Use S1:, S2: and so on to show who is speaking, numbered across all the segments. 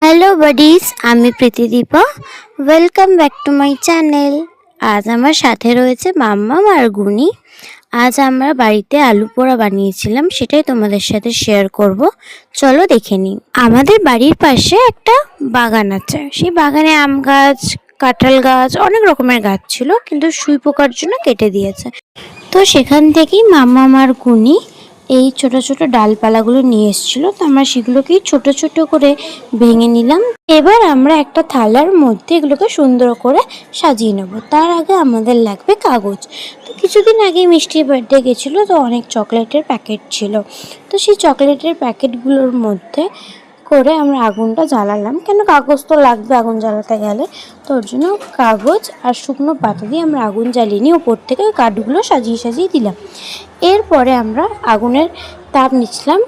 S1: Hello buddies, আমি Pritidipa. Welcome back to my channel. আজ আমার সাথে রয়েছে মাম্মাম আর গুনি। আজ আমরা বাড়িতে আলু পোড়া বানিয়েছিলাম, সেটাই তোমাদের সাথে শেয়ার করব। চলো দেখে নিই। আমাদের বাড়ির পাশে একটা বাগান আছে। সেই বাগানে আম গাছ, কাঁঠাল গাছ, অনেক রকমের গাছ ছিল, কিন্তু সুই পোকার জন্য কেটে দিয়েছে। তো সেখান থেকেই মাম্মাম আর গুনি এই ছোট ছোট ডালপালাগুলো নিয়ে এসেছিল। তো আমরা সেগুলোকেই ছোট ছোট করে ভেঙে নিলাম। এবার আমরা একটা থালার মধ্যে এগুলোকে সুন্দর করে সাজিয়ে নেব। তার আগে আমাদের লাগবে কাগজ। তো কিছুদিন আগে মিষ্টির বার্থডে গেছিলো, তো অনেক চকলেটের প্যাকেট ছিল। তো সেই চকলেটের প্যাকেটগুলোর মধ্যে করে আমরা আগুনটা জ্বালালাম, কেন কাগজ তো লাগবে আগুন জ্বালাতে গেলে। তো ওর জন্য কাগজ আর শুকনো পাতা দিয়ে আমরা আগুন জ্বালিয়ে নিয়ে ওপর থেকে কাঠগুলো সাজিয়ে সাজিয়ে দিলাম। এরপরে আমরা আগুনের তাপ নিচ্ছিলাম।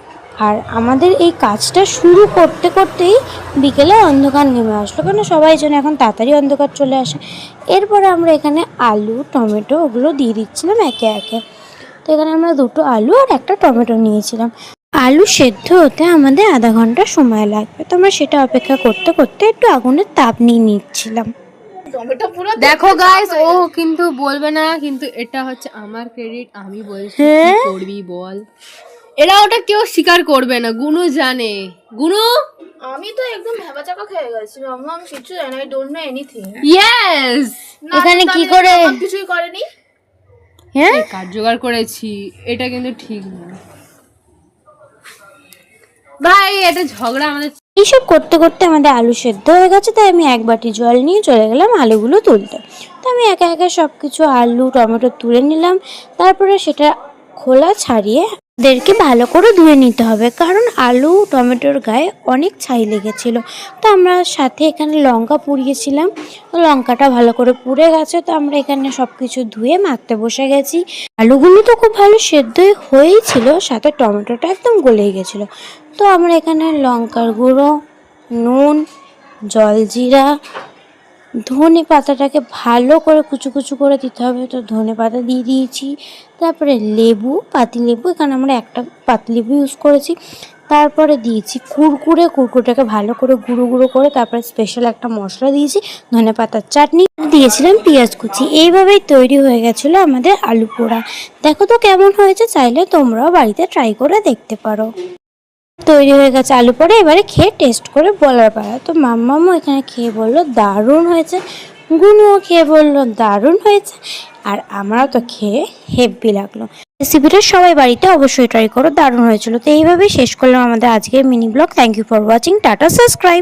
S1: আর আমাদের এই কাজটা শুরু করতে করতেই বিকেলে অন্ধকার নেমে আসলো, কেন সবাই যেন এখন তাড়াতাড়ি অন্ধকার চলে আসে। এরপরে আমরা এখানে আলু, টমেটো ওগুলো দিয়ে দিচ্ছিলাম একে একে। তো এখানে আমরা দুটো আলু আর একটা টমেটো নিয়েছিলাম। আলু সেদ্ধ হতে আমাদের আধা ঘন্টা সময় লাগবে। তো আমরা সেটা অপেক্ষা করতে করতে একটু আগুনের তাপ নিয়ে নিচ্ছিলাম।
S2: দেখো গাইস, ও কিন্তু বলবে না, কিন্তু এটা হচ্ছে আমার ক্রেডিট, আমি বলছি। কি করবি বল? এরা ওটা কেউ স্বীকার করবে না, গুনু জানে। গুনু,
S3: আমি তো একদম ভেবাচাকা খেয়ে গেছি মাম্মা, আমি কিছু জানি না, I don't know anything.
S2: Yes.
S1: এখানে কি করে
S3: কিছুই করেনি।
S1: হ্যাঁ,
S2: কাজ জোগাড় করেছি, এটা কিন্তু ঠিক না ভাই, এটা ঝগড়া আমাদের।
S1: এইসব করতে করতে আমাদের আলু সেদ্ধ হয়ে গেছে। তাই আমি এক বাটি জল নিয়ে চলে গেলাম আলুগুলো তুলতে। তো আমি একা একা সব কিছু আলু টমেটো তুলে নিলাম। তারপরে সেটা খোলা ছাড়িয়ে ওদেরকে ভালো করে ধুয়ে নিতে হবে, কারণ আলু টমেটোর গায়ে অনেক ছাই লেগেছিল। তো আমরা সাথে এখানে লঙ্কা পুড়িয়েছিলাম, লঙ্কাটা ভালো করে পুড়ে গেছে। তো আমরা এখানে সব কিছু ধুয়ে মাখতে বসে গেছি। আলুগুলো তো খুব ভালো সেদ্ধ হয়েই ছিল, সাথে টমেটোটা একদম গলেই গেছিলো। তো আমরা এখানে লঙ্কার গুঁড়ো, নুন, জলজিরা, ধনে পাতাটাকে ভালো করে কুচু কুচু করে দিতে হবে। তো ধনে পাতা দিয়ে দিয়েছি। তারপরে লেবু, পাতিলেবু, এখানে আমরা একটা পাতিলেবু ইউজ করেছি। তারপরে দিয়েছি কুরকুরেটাকে ভালো করে গুঁড়ো গুঁড়ো করে। তারপরে স্পেশাল একটা মশলা দিয়েছি, ধনে পাতার চাটনি দিয়েছিলাম, পেঁয়াজ কুচি। এইভাবেই তৈরি হয়ে গেছিলো আমাদের আলু পোড়া। দেখো তো কেমন হয়েছে, চাইলে তোমরাও বাড়িতে ট্রাই করে দেখতে পারো। তৈরি হয়ে গেছে আলু পোড়া, এবারে খেয়ে টেস্ট করে বলার পালা। তো মাম্মামও এখানে খেয়ে বললো দারুণ হয়েছে, গুনুও খেয়ে বললো দারুণ হয়েছে, আর আমারও তো খেয়ে হেব্বি লাগলো। রেসিপিটা সবাই বাড়িতে অবশ্যই ট্রাই করো, দারুণ হয়েছিল। তো এইভাবেই শেষ করলাম আমাদের আজকের mini blog. Thank you for watching. টাটা, সাবস্ক্রাইব।